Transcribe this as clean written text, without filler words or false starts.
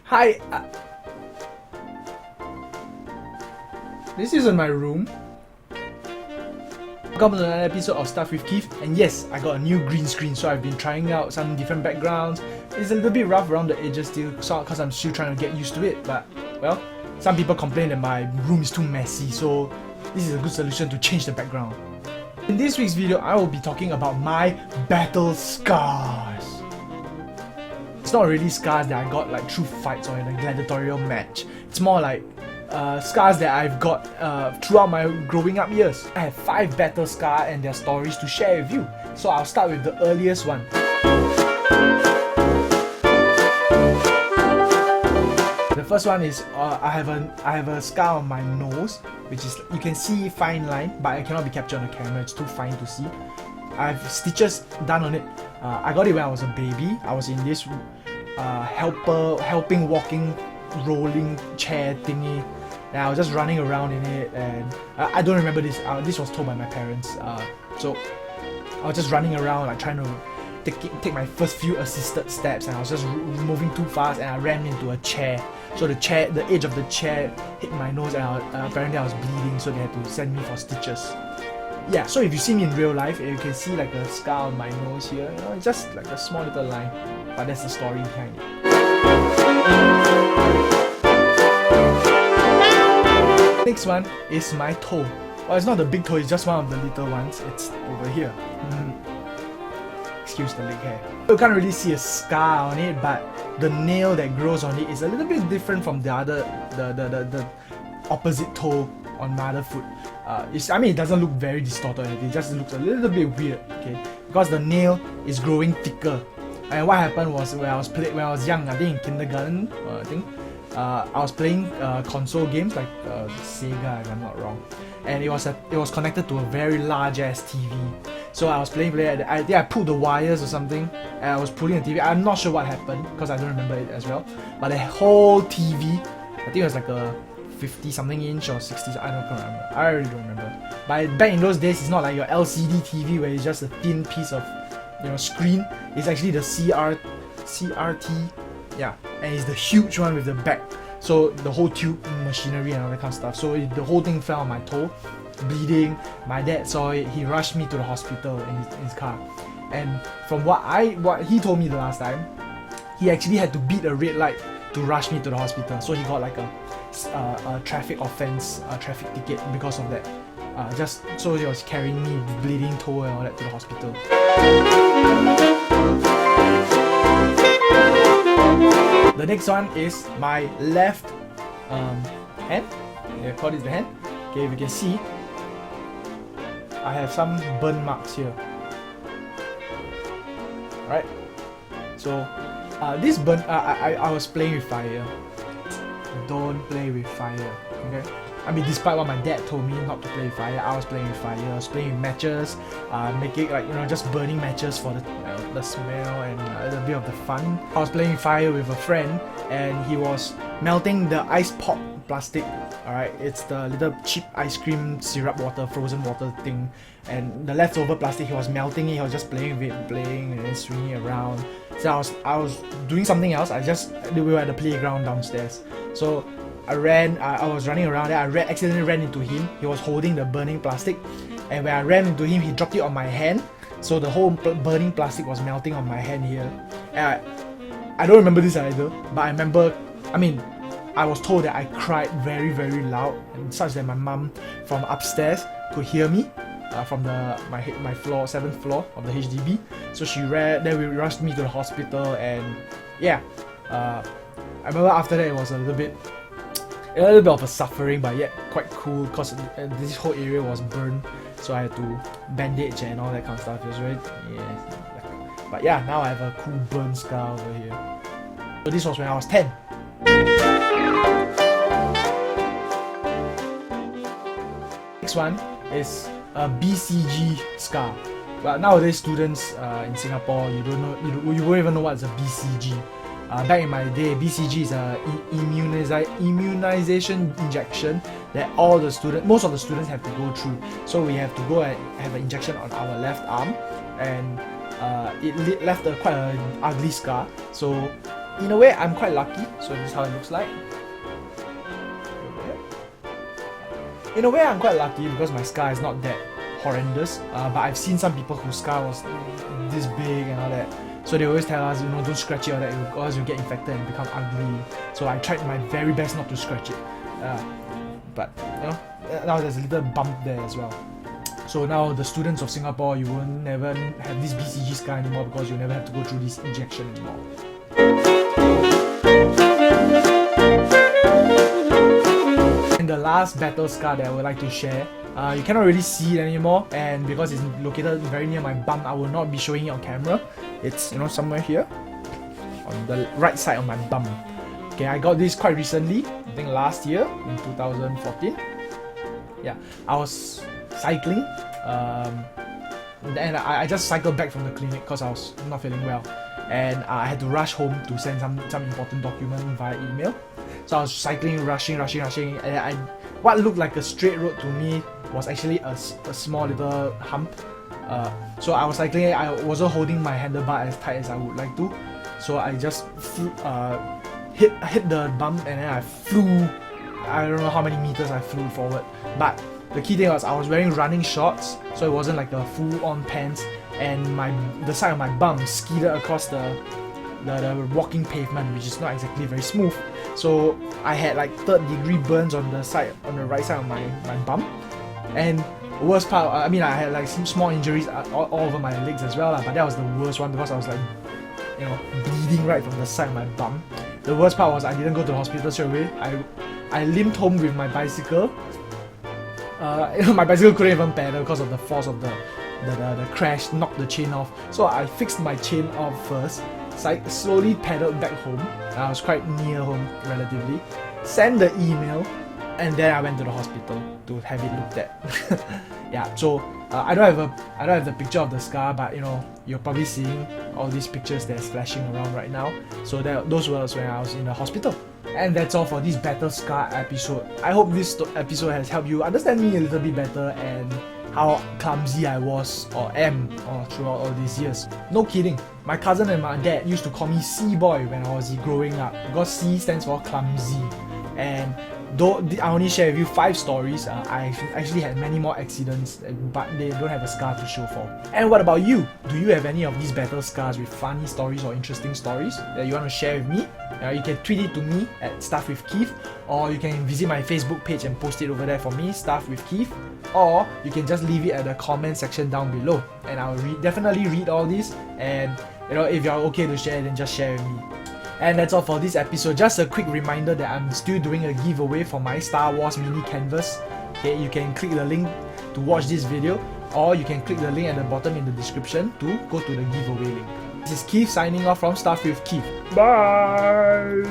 Hi. This isn't my room. Welcome to another episode of Stuff with Keith, and yes, I got a new green screen, so I've been trying out some different backgrounds. It's a little bit rough around the edges still, because I'm still trying to get used to it, but, well, some people complain that my room is too messy, so this is a good solution to change the background. In this week's video, I will be talking about my battle scars. It's not really scars that I got like through fights or in a gladiatorial match. It's more like scars that I've got throughout my growing up years. I have 5 battle scars and their stories to share with you. So I'll start with the earliest one. The first one is I have a scar on my nose, which is, you can see fine line, but I cannot be captured on the camera. It's too fine to see. I have stitches done on it. I got it when I was a baby. I was in this helping walking rolling chair thingy, and I was just running around in it, and I don't remember this. This was told by my parents. So I was just running around, like trying to take my first few assisted steps, and I was just moving too fast, and I ran into a chair. So the edge of the chair hit my nose, and apparently I was bleeding, so they had to send me for stitches. Yeah, so if you see me in real life, you can see like a scar on my nose here. You know, it's just like a small little line, but that's the story behind it. Next one is my toe. Well, it's not the big toe, it's just one of the little ones. It's over here. Excuse the leg hair. You can't really see a scar on it, but the nail that grows on it is a little bit different from the other, the opposite toe on my other foot. I mean, it doesn't look very distorted, it just looks a little bit weird, okay? Because the nail is growing thicker. And what happened was, when I was young, I think in kindergarten, I was playing console games like Sega, if I'm not wrong, and it was connected to a very large ass TV. So I was playing, I think I pulled the wires or something, and I was pulling the TV. I'm not sure what happened because I don't remember it as well. But the whole TV, I think it was like a 50 something inch or 60, I don't remember. I really don't remember. But back in those days, it's not like your LCD TV where it's just a thin piece of, you know, screen. It's actually the CRT, yeah, and it's the huge one with the back. So the whole tube machinery and all that kind of stuff. So the whole thing fell on my toe, bleeding. My dad saw it. He rushed me to the hospital in his car. And from what he told me the last time, he actually had to beat a red light to rush me to the hospital. So he got like a traffic offense, traffic ticket because of that. Just so he was carrying me bleeding toe and all that to the hospital. The next one is my left hand. Yeah, call it the hand. Okay, if you can see, I have some burn marks here. Right. So this burn, I was playing with fire. Don't play with fire. Okay. I mean, despite what my dad told me not to play with fire, I was playing with fire. I was playing with matches, making like, you know, just burning matches for the smell and a bit of the fun. I was playing with fire with a friend, and he was melting the ice pop plastic. Alright, it's the little cheap ice cream syrup water, frozen water thing, and the leftover plastic, he was melting it. He was just playing with it, and then swinging it around. So I was doing something else. We were at the playground downstairs. So I was running around there. I accidentally ran into him. He was holding the burning plastic, and when I ran into him, he dropped it on my hand. So the whole burning plastic was melting on my hand here. And I don't remember this either, but I remember, I was told that I cried very, very loud, and such that my mum from upstairs could hear me from my floor, 7th floor of the HDB. So she ran. Then we rushed me to the hospital, and yeah, I remember after that it was a little bit of a suffering, but yet quite cool because this whole area was burned. So I had to bandage and all that kind of stuff. It was very, yeah. But yeah, now I have a cool burn scar over here. So this was when I was 10. Next one is a BCG scar. But nowadays, students in Singapore, you won't even know what's a BCG. Back in my day, BCG is a immunization injection that most of the students have to go through. So we have to go and have an injection on our left arm, and it left quite an ugly scar. So in a way, I'm quite lucky. So this is how it looks like. In a way, I'm quite lucky because my scar is not that horrendous. But I've seen some people whose scar was this big and all that. So they always tell us, don't scratch it or that, or else you get infected and become ugly. So I tried my very best not to scratch it. But now there's a little bump there as well. So now the students of Singapore, you will never have this BCG scar anymore because you never have to go through this injection anymore. And the last battle scar that I would like to share, you cannot really see it anymore, and because it's located very near my bum, I will not be showing it on camera. It's somewhere here, on the right side of my bum. Okay, I got this quite recently, I think last year in 2014. Yeah, I was cycling, and I just cycled back from the clinic because I was not feeling well, and I had to rush home to send some important document via email. So I was cycling, rushing, and what looked like a straight road to me was actually a small little hump. So I was cycling, I wasn't holding my handlebar as tight as I would like to, so I just hit the bump, and then I flew. I don't know how many meters I flew forward, but the key thing was I was wearing running shorts, so it wasn't like a full-on pants, and the side of my bum skidded across the walking pavement, which is not exactly very smooth. So I had like 3rd-degree burns on the right side of my bum, and the worst part, I had like some small injuries all over my legs as well, but that was the worst one because I was like, bleeding right from the side of my bum. The worst part was I didn't go to the hospital straight away. I limped home with my bicycle. My bicycle couldn't even pedal because of the force of the crash, knocked the chain off. So I fixed my chain off first, slowly pedaled back home. I was quite near home relatively. Sent the email, and then I went to the hospital to have it looked at. Yeah, so I don't have the picture of the scar, but you're probably seeing all these pictures that's flashing around right now. So those were when I was in the hospital. And that's all for this battle scar episode. I hope this episode has helped you understand me a little bit better and how clumsy I was or am throughout all these years. No kidding, my cousin and my dad used to call me C-boy when I was growing up because C stands for clumsy. And though I only share with you 5 stories, I actually had many more accidents, but they don't have a scar to show for. And what about you? Do you have any of these battle scars with funny stories or interesting stories that you want to share with me? You can tweet it to me at Stuff with Keith, or you can visit my Facebook page and post it over there for me, Stuff with Keith, or you can just leave it at the comment section down below, and I will definitely read all these, and if you're okay to share, then just share with me. And that's all for this episode. Just a quick reminder that I'm still doing a giveaway for my Star Wars mini canvas. Okay, you can click the link to watch this video, or you can click the link at the bottom in the description to go to the giveaway link. This is Keith signing off from Stuff with Keith. Bye!